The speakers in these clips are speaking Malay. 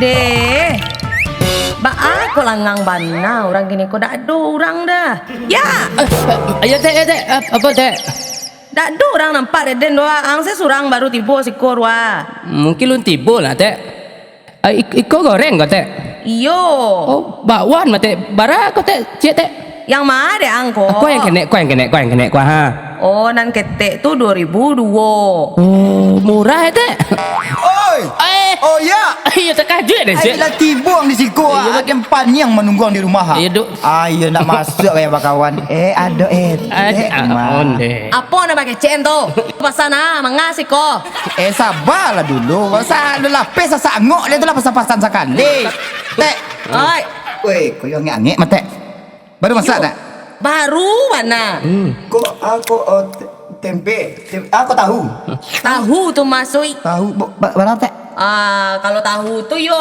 Deh. Ba aku langang bana orang gini kok dak ada orang dah. Ya. Ya teh, apa teh? Dak ada orang nampak deden doa. Ang saya surang baru tiba sikor wa. Mungkin lu tiba lah teh. Iko goreng kau teh. Iyo. Oh, bakwan mah teh. Bara kau teh, cik teh. Yang mana deh angko? Kau yang kena ha. Oh, nan ketek tu 2002. Oh, murah teh. Oi! Oh ya! Ya terkejut deh cik. Ailah tibuang di siku ah. Makin panjang menungguang di rumah. Ya duk. Ayo nak masuk kayak bakawan. Ada Onde. Apa nak pakai cen tu? Pasana mengasih ko. Sabarlah dulu. Masa ada lapis sangok dia tu lah pasan-pasan sekali. Tek. Oi, Weh, kau yang angek mate. Baru masak tak? baru mana? Kok aku tempe. Aku tahu. Tahu tu masuk. Tahu barang tek. Kalau tahu tu yo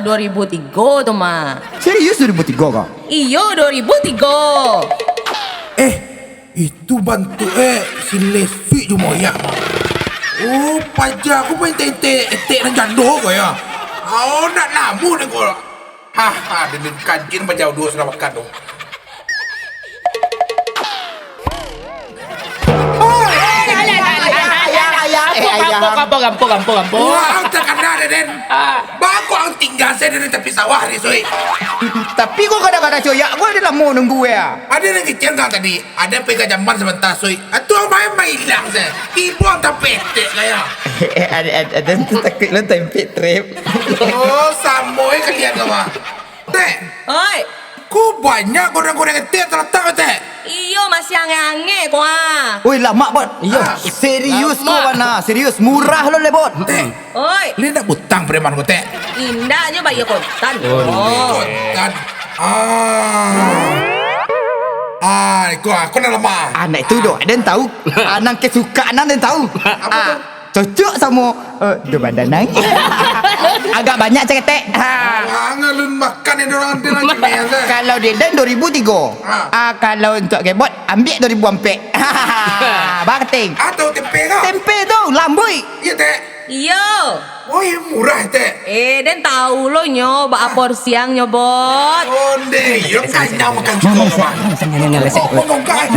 2003 tu mah. Serius 2003 kau? Iyo 2003. Itu bantu si Levi cuma ya. Oh, pajak aku main etek dan janduk kau ya. Oh, nak lamu ni kau. Dengan kancing pajak dua sudah makan tu. Gampang. Wah, tak kena Den. Baku ang tinggal saya di tepi sawah ni, soy. Tapi kau kadang-kadang coyak kau ada lama nunggu ya. Ada yang kecil kan tadi. Ada pegang jamban sebentar, soy. Itu ang main hilang saya. Ibu ang tak petek kaya. Ada tu takut lo tempe trip. Oh, samoy kalian kau mah. Teh, Oi, ku banyak goreng-goreng etek terletak teh. iyo masih ange-ange ko Oi lama bot. Iya. Serius kau mana? Serius murah lo le bot. Teh, Oi, ini nak butang preman kau teh. indahnya bayi kontan. Kontan. Aku nak lemah. Anak itu doh, ada tahu. Anak kesukaan ada tahu. Apa tu? Cocok sama do badan naik. Agak banyak ceketek. Ngalun makan yang orang dia lagi main teh. Kalau Deden 2003. Kalau untuk kebot ambil 2004. Baketing. Atau tempe kau? Tempe tu lambui. Iya teh. Iyo. Oh, yang murah teh. Den tahu lo nyo ba porsi yang nyobot. Onde, yang kanyang makan suka kau. Ngomong kan?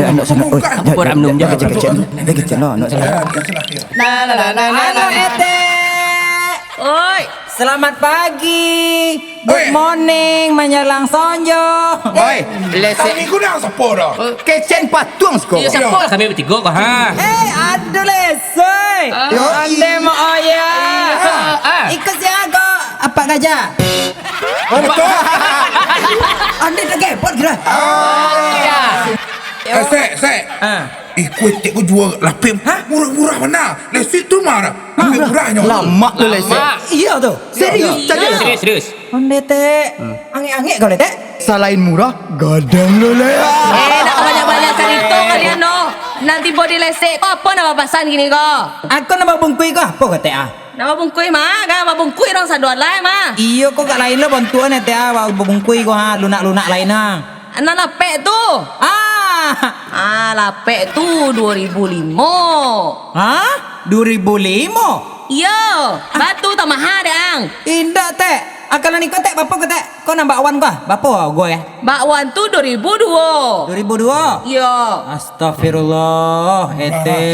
Orang minum dia kecil-kecil. Dia kecil lo, nak salah. Halo Ete. Oi, Selamat pagi. Oi. Good morning menjelang sonjo. Oi, Kami lesek guna sepora. kecen patung sko. Ya siapa lah kami bertiga kau ha. Aduh lesoi. Yo, Ande mau oya. Ikut siaga. Apa gajah? Ande tak gepot kira. Sek. Kuih tek ku jual lapim. Murah-murah mana? Lesit tu mana? Lebih murahnya. Lama tu lesek. Iya tu. Serius cakap. Serius. Ande teh. Ange-ange kau teh. Selain murah, gadang lo le. nak banyak-banyak cerita kalian no. Nanti body lesek. Kau apa nama pasan gini kau? Aku nama bungkui kau apa kau teh? Nama bungkui mah, nama bungkui orang saduan lain mah. Iyo kau kat lain lo bantuan teh bungkui kau lunak-lunak lain Anak lapek tu. Lapek tu 2005. Hah? 2005? Yo, batu tak mahal dang. Indah teh. Kalau ni kau teh bapa kau teh. Kau nak bakwan kau? Bapa gue ya. Bakwan tu 2002. 2002. Yo, Astagfirullah, ete.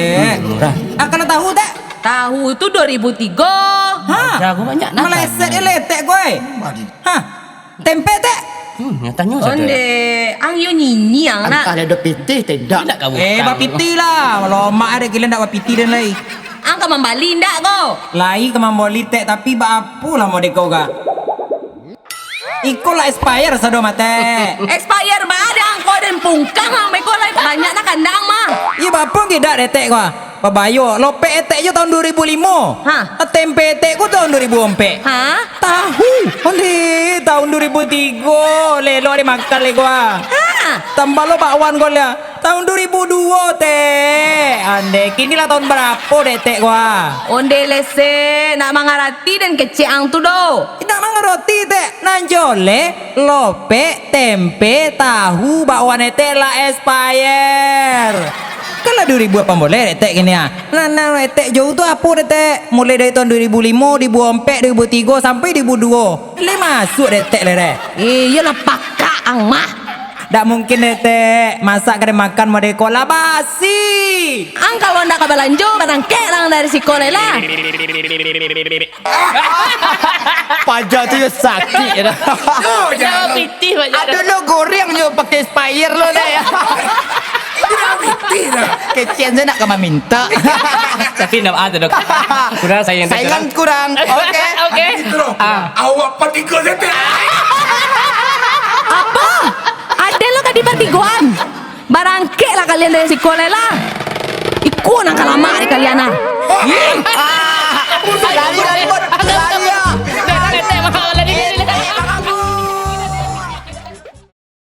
Murah. Kalau tahu teh? tahu tu 2003. Hah? Jago banyak nak. Meleset dia letek gue. Hah? Tempe teh? Nyatanya saja. Onde, ang yo nini ang nak. Ada do pitih tidak. Tidak kau. Bapiti lah. Kalau mak ada gila nak bapiti dan lai. Ang ka mambali ndak kau? Lai ke mamboli teh tapi apa lah mau dekau ga? Iko lah expire sado mate. Expire mah ada ang kau dan pungkang ang may kolay banyak nak kandang mah. Iya bapa tidak detek gua. Pabayo, lope etek yo tahun 2005. Hah? Tempe etek ku tahun 2004. Hah? Tahu. Onde tahun 2003. Lelo ada makan le gua. Hah? Tambah lo bakwan gua lah. Tahun 2002 teh. Ande kini lah tahun berapa detek gua? Onde lese nak mangarati dan kecil ang tu do. Tidak mang roti teh. Nanjole, lope, tempe, tahu bakwan etek lah expire. Kalau 2000 apa boleh Tek gini ya. Nah, Tek jauh tu apa Tek? Mulai dari tahun 2005, 2004, 2003 sampai 2002. Le masuk Tek le. Iyalah pakak ang mah. Tak mungkin Tek. Masak kena makan modeko lah basi. Ang kalau ndak kabalanjo barangke lang dari sekolah lah. Pajak tu ya sakit dah. Oh, jangan. Pitih banyak. Ada lo goreng je pakai spire lo dah ya. Dah pitih dah. Kecian saya nak kamu minta. Tapi nak ada dok. Kurang sayang tak. Saingan kurang. Okey. Okey. Gitu loh. Awak patigo saya teh. Apa? Ada lo kan di pertigaan. Barangke lah kalian dari sekolah lah. Ikut nang kalama di kalian ah.